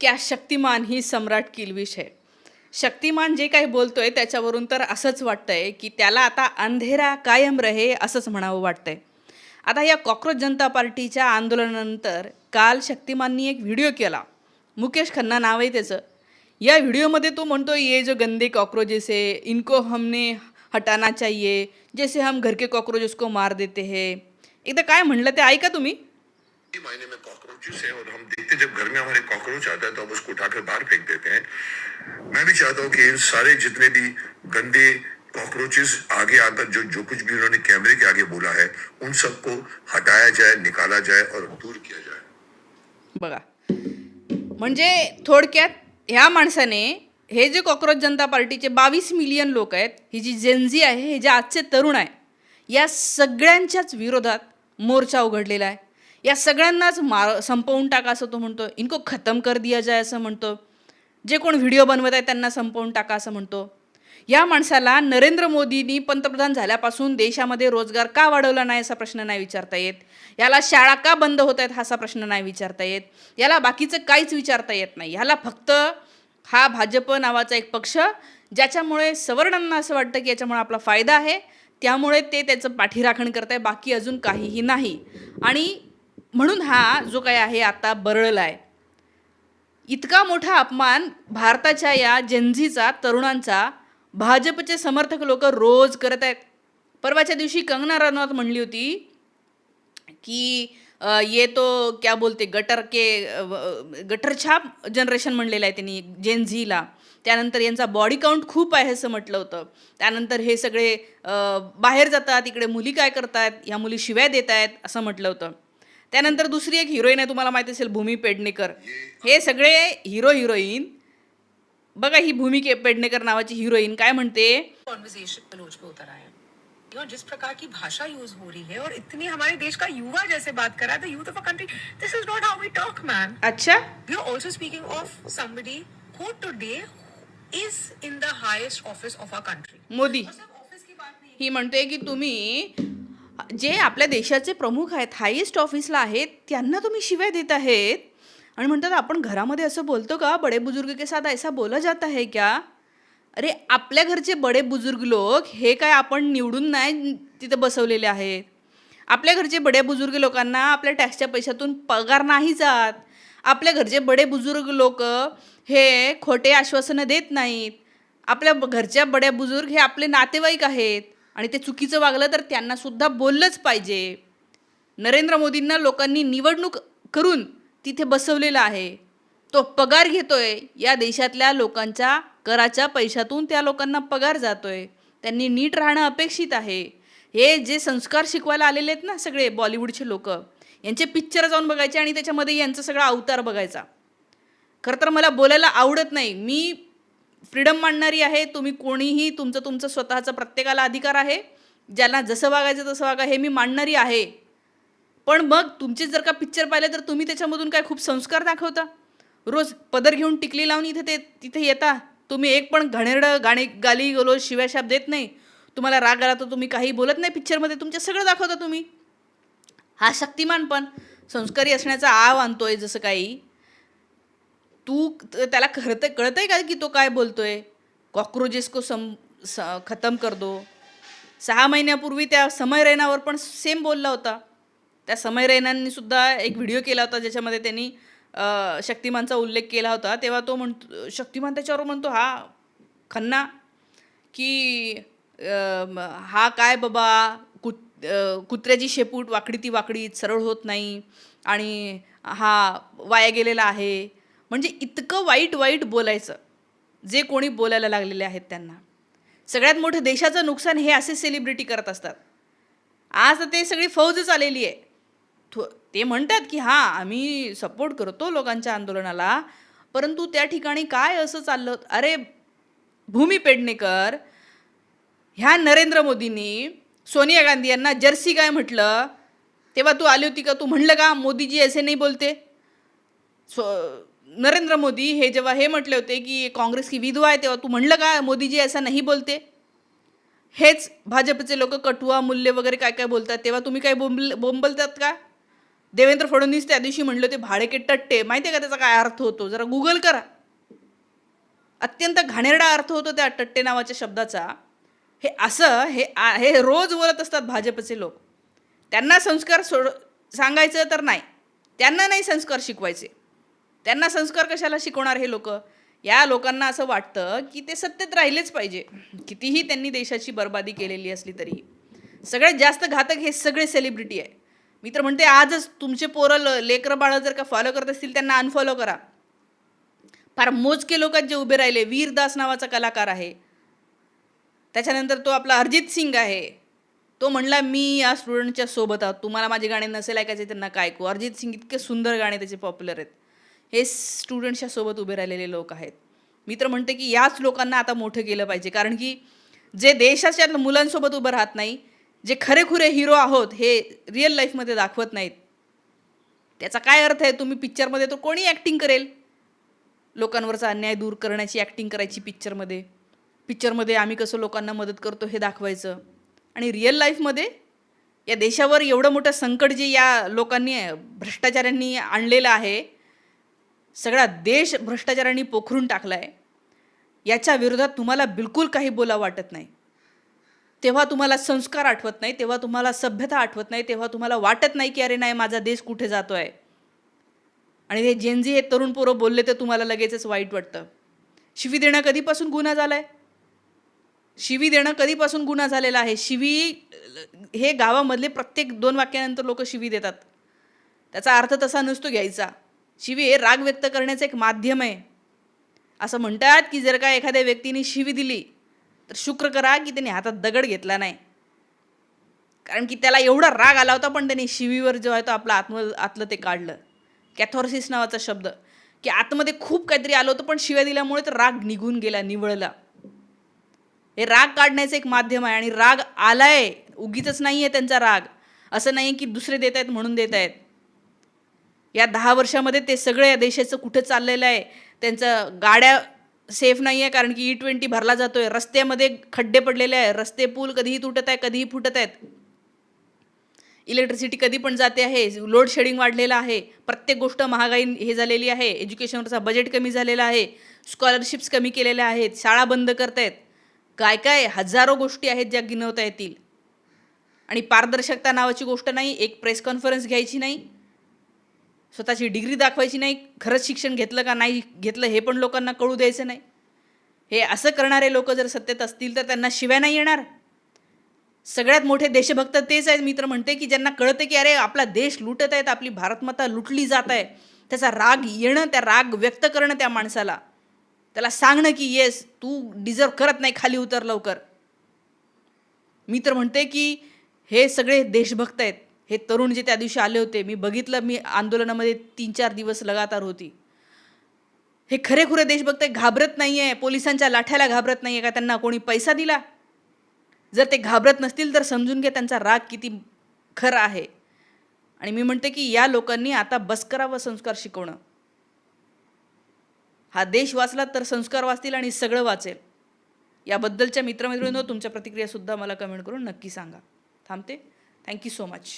क्या शक्तिमान ही सम्राट किल्विश आहे. शक्तिमान जे काही बोलतोय त्याच्यावरून तर असंच वाटतंय की त्याला आता अंधेरा कायम रहे असंच म्हणावं वाटतंय. आता या कॉकरोच जनता पार्टीच्या आंदोलनानंतर काल शक्तिमाननी एक व्हिडिओ केला. मुकेश खन्ना नाव आहे त्याचं. या व्हिडिओमध्ये तो म्हणतो ये जो गंदे कॉकरोचेस है इनको हमने हटाना चाहिए जैसे हम घर के कॉकरोचेस को मार देते हैं. एकदा काय म्हणलं ते ऐका तुम्ही. मायने में कॉकरोचेस है और हम देखते जब घर में हमारे कॉकरोच आता है तो हम उसको उठाकर बाहर फेंक देते हैं. मैं भी चाहता हूँ कि इन सारे जितने भी गंदे कॉकरोचेस आगे आकर जो जो कुछ भी उन्होंने कैमरे के आगे बोला है उन सबको हटाया जाए, निकाला जाए और दूर किया जाए. बघा, म्हणजे थोडक्यात ह्या माणसाने हे जे कॉकरोच जनता पार्टीचे 22 मिलियन लोक आहेत, ही जी जेनझी आहे, हे जे आजचे तरुण आहे, या सगळ्यांच्याच विरोधात मोर्चा उघडलेला आहे. या सगळ्यांनाच संपवून टाका असं तो म्हणतो. इनको खतम कर दिया जाय असं म्हणतो. जे कोण व्हिडिओ बनवत आहे त्यांना संपवून टाका असं म्हणतो. या माणसाला नरेंद्र मोदींनी पंतप्रधान झाल्यापासून देशामध्ये रोजगार का वाढवला नाही असा प्रश्न नाही विचारता येत. याला शाळा का बंद होत आहेत असा प्रश्न नाही विचारता येत. याला बाकीचं काहीच विचारता येत नाही. ह्याला फक्त हा भाजप नावाचा एक पक्ष ज्याच्यामुळे सवर्णांना असं वाटतं की याच्यामुळे आपला फायदा आहे, त्यामुळे ते त्याचं पाठीराखण करत आहे, बाकी अजून काहीही नाही. आणि म्हणून हा जो काय आहे आता बरळला आहे. इतका मोठा अपमान भारताच्या या जेनझीचा, तरुणांचा भाजपचे समर्थक लोक रोज करत आहेत. परवाच्या दिवशी कंगना रनौत म्हणली होती की ये तो क्या बोलते गटर छाप जनरेशन म्हणलेलं आहे त्यांनी जेनझीला. त्यानंतर यांचा बॉडी काउंट खूप आहे असं म्हटलं होतं. त्यानंतर हे सगळे बाहेर जातात, इकडे मुली काय करतात, ह्या मुली शिव्या देत आहेत असं म्हटलं होतं. त्यानंतर दुसरी एक हिरोईन आहे, तुम्हाला माहिती असेल, भूमी पेडणेकर. हे सगळे हिरोईन बघा, ही भूमी पेडणेकर नावाची हिरोईन काय म्हणते. कॉन्वर्सेशन रोज पे उतर आया है और जिस प्रकार की भाषा यूज हो रही है और इतनी हमारे देश का युवा जैसे बात कर रहा है, the youth of a country, this is not how we talk man. अच्छा, we are also speaking of somebody who today is in the highest office of our country. Modi office की बात नहीं. ही म्हणते की तुम्ही जे आपल्या देशाचे प्रमुख आहेत, हायेस्ट ऑफिसला आहेत, त्यांना तुम्ही शिव्या देत आहेत. आणि म्हणतात आपण घरामध्ये असं बोलतो का, बडे बुजुर्ग के साथ ऐसा बोला जाता है क्या. अरे आपल्या घरचे बडे बुजुर्ग लोक हे काय आपण निवडून नाही तिथे बसवलेले आहेत. आपल्या घरचे बडे बुजुर्ग लोकांना आपल्या टॅक्सच्या पैशातून पगार नाही जात. आपल्या घरचे बडे बुजुर्ग लोक हे खोटे आश्वासनं देत नाहीत. आपल्या घरच्या बड्या बुजुर्ग हे आपले नातेवाईक आहेत आणि ते चुकीचं वागलं तर त्यांनासुद्धा बोललंच पाहिजे. नरेंद्र मोदींना लोकांनी निवडणूक करून तिथे बसवलेलं आहे. तो पगार घेतोय, या देशातल्या लोकांच्या कराच्या पैशातून त्या लोकांना पगार जातोय. त्यांनी नीट राहणं अपेक्षित आहे. हे जे संस्कार शिकवायला आलेले आहेत ना सगळे बॉलिवूडचे लोक, यांचे पिक्चर जाऊन बघायचे आणि त्याच्यामध्ये यांचा सगळा अवतार बघायचा. खरं तर मला बोलायला आवडत नाही, मी फ्रीडम मांडणारी आहे. तुम्ही कोणीही तुमचं स्वतःचा प्रत्येकाला अधिकार आहे, ज्यांना जसं वागायचं तसं वागा, हे मी मांडणारी आहे. पण मग तुमचे जर का पिक्चर पाहिले तर तुम्ही त्याच्यामधून काय खूप संस्कार दाखवता. रोज पदर घेऊन टिकली लावून तिथे येता. तुम्ही एक पण घाणेरडं गाली गलोज शिव्याशाप देत नाही. तुम्हाला राग आला तर तुम्ही काही बोलत नाही पिक्चरमध्ये, तुमचं सगळं दाखवता तुम्ही. हा शक्तिमान पण संस्कारी असण्याचा आव आणतोय जसं काही. तू त्याला कळतंय का की तो काय बोलतोय. कॉकरोचेस को खतम कर दो. 6 महिन्यापूर्वी त्या समय रैनावर पण सेम बोलला होता. त्या समय रैनांनी सुद्धा एक व्हिडिओ केला होता ज्याच्यामध्ये त्यांनी शक्तिमानचा उल्लेख केला होता. तेव्हा तो म्हणतो, शक्तिमान त्याच्यावर म्हणतो हा खन्ना की हा काय बाबा कुत्र्याची शेपूट वाकडी ती वाकडीत सरळ होत नाही आणि हा वाया गेलेला आहे. म्हणजे इतकं वाईट बोलायचं जे कोणी बोलायला लागलेले आहेत त्यांना. सगळ्यात मोठं देशाचं नुकसान हे असे सेलिब्रिटी करत असतात. आज ते सगळी फौजच आलेली आहे. ते म्हणतात की हां आम्ही सपोर्ट करतो लोकांच्या आंदोलनाला, परंतु त्या ठिकाणी काय असं चाललं. अरे भूमी पेडणेकर, ह्या नरेंद्र मोदींनी सोनिया गांधी यांना जर्सी काय म्हटलं तेव्हा तू आली होती का. तू म्हणलं का मोदीजी ऐसे नाही बोलते. नरेंद्र मोदी हे जेव्हा हे म्हटले होते की काँग्रेस की विधवा आहे, तेव्हा तू म्हणलं का मोदीजी ऐसा नाही बोलते. हेच भाजपचे लोक कटुआ मूल्य वगैरे काय काय बोलतात, तेव्हा तुम्ही काय बोंबलतात का. देवेंद्र फडणवीस त्या दिवशी म्हणले होते भाडे के टट्टे, माहिती आहे का त्याचा काय अर्थ होतो? जरा गुगल करा. अत्यंत घाणेरडा अर्थ होतो त्या टट्टे नावाच्या शब्दाचा. हे असं हे रोज बोलत असतात भाजपचे लोक. त्यांना संस्कार सांगायचं तर नाही, त्यांना नाही संस्कार शिकवायचे. त्यांना संस्कार कशाला शिकवणार हे लोक? या लोकांना असं वाटतं की ते सत्तेत राहिलेच पाहिजे, कितीही त्यांनी देशाची बर्बादी केलेली असली तरीही. सगळ्यात जास्त घातक हे सगळे सेलिब्रिटी आहे. मी तर म्हणते आजच तुमचे पोरं लेकरं बाळं जर का फॉलो करत असतील त्यांना अनफॉलो करा. फार मोजके लोक जे उभे राहिले. वीरदास नावाचा कलाकार आहे, त्याच्यानंतर तो आपला अरिजित सिंग आहे. तो म्हणला मी या स्टुडंटच्या सोबत आहोत, तुम्हाला माझे गाणे नसेल ऐकायचे त्यांना काय ऐकू. अरिजित सिंग इतके सुंदर गाणे त्याचे पॉप्युलर आहेत. हे स्टुडंट्सच्या सोबत उभे राहिलेले लोक आहेत. मी तर म्हणते की याच लोकांना आता मोठं केलं पाहिजे, कारण की जे देशाच्या मुलांसोबत उभं राहत नाही, जे खरेखुरे हिरो आहोत हे रिअल लाईफमध्ये दाखवत नाहीत, त्याचा काय अर्थ आहे? तुम्ही पिक्चरमध्ये तर कोणी ॲक्टिंग करेल, लोकांवरचा अन्याय दूर करण्याची ॲक्टिंग करायची पिक्चरमध्ये आम्ही कसं लोकांना मदत करतो हे दाखवायचं. आणि रिअल लाईफमध्ये या देशावर एवढं मोठं संकट जे या लोकांनी भ्रष्टाचाऱ्यांनी आणलेलं आहे, सगळा देश भ्रष्टाचारांनी पोखरून टाकला आहे, याच्या विरोधात तुम्हाला बिलकुल काही बोला वाटत नाही. तेव्हा तुम्हाला संस्कार आठवत नाही, तेव्हा तुम्हाला सभ्यता आठवत नाही, तेव्हा तुम्हाला वाटत नाही की अरे नाही माझा देश कुठे जातो आहे. आणि हे जेनझी हे तरुण पोरं बोलले तर तुम्हाला लगेचच वाईट वाटतं. शिवी देणं कधीपासून गुन्हा झाला आहे? शिवी देणं कधीपासून गुन्हा झालेला आहे? शिवी हे गावामधले प्रत्येक 2 वाक्यानंतर लोक शिवी देतात. त्याचा अर्थ तसा नसतो घ्यायचा. शिवी हे राग व्यक्त करण्याचं एक माध्यम आहे. असं म्हणतात की जर का एखाद्या व्यक्तीने शिवी दिली तर शुक्र करा की त्याने हातात दगड घेतला नाही, कारण की त्याला एवढा राग आला होता, पण त्याने शिवीवर जो आहे तो आपला आतलं ते काढलं. कॅथॉर्सिस नावाचा शब्द, की आतमध्ये खूप काहीतरी आलं होतं, पण शिव्या दिल्यामुळे तर राग निघून गेला, निवळला. हे राग काढण्याचं एक माध्यम आहे. आणि राग आलाय उगीच नाही आहे त्यांचा राग. असं नाही की दुसरे देत आहेत म्हणून देत आहेत. या 10 वर्षामध्ये ते सगळं या देशाचं कुठं चाललेलं आहे. त्यांचं गाड्या सेफ नाही आहे, कारण की E20 भरला जातो आहे. रस्त्यामध्ये खड्डे पडलेले आहे, रस्ते पूल कधीही तुटत आहे, कधीही फुटत आहेत. इलेक्ट्रिसिटी कधी पण जाते आहे, लोड शेडिंग वाढलेलं आहे, प्रत्येक गोष्ट महागाई हे झालेली आहे, एज्युकेशनवरचा बजेट कमी झालेला आहे, स्कॉलरशिप्स कमी केलेल्या आहेत, शाळा बंद करतायत, काय काय हजारो गोष्टी आहेत ज्या गिनवता येतील. आणि पारदर्शकता नावाची गोष्ट नाही. एक प्रेस कॉन्फरन्स घ्यायची नाही, स्वतःची डिग्री दाखवायची नाही, खरंच शिक्षण घेतलं का नाही घेतलं हे पण लोकांना कळू द्यायचं नाही. हे असं करणारे लोक जर सत्तेत असतील तर त्यांना शिव्या नाही येणार. सगळ्यात मोठे देशभक्त तेच आहेत. मी तर म्हणते की ज्यांना कळतं की अरे आपला देश लुटत आहेत, आपली भारतमाता लुटली जात आहे, त्याचा राग येणं, त्या राग व्यक्त करणं त्या माणसाला, त्याला सांगणं की येस तू डिझर्व करत नाही, खाली उतर लवकर. मी तर म्हणते की हे सगळे देशभक्त आहेत. हे तरुण जे त्या दिवशी आले होते, मी बघितलं, मी आंदोलनामध्ये 3-4 दिवस लगातार होती. हे खरेखुरे देशभक्त आहे, घाबरत नाही आहे, पोलिसांच्या लाठ्याला घाबरत नाही आहे. का त्यांना कोणी पैसा दिला? जर ते घाबरत नसतील तर समजून घ्या त्यांचा राग किती खरा आहे. आणि मी म्हणते की या लोकांनी आता बस करावं संस्कार शिकवणं. हा देश वाचला तर संस्कार वाचतील आणि सगळं वाचेल. याबद्दलच्या मित्रमैत्रिणींनो तुमच्या प्रतिक्रियासुद्धा मला कमेंट करून नक्की सांगा. थांबते. Thank you so much.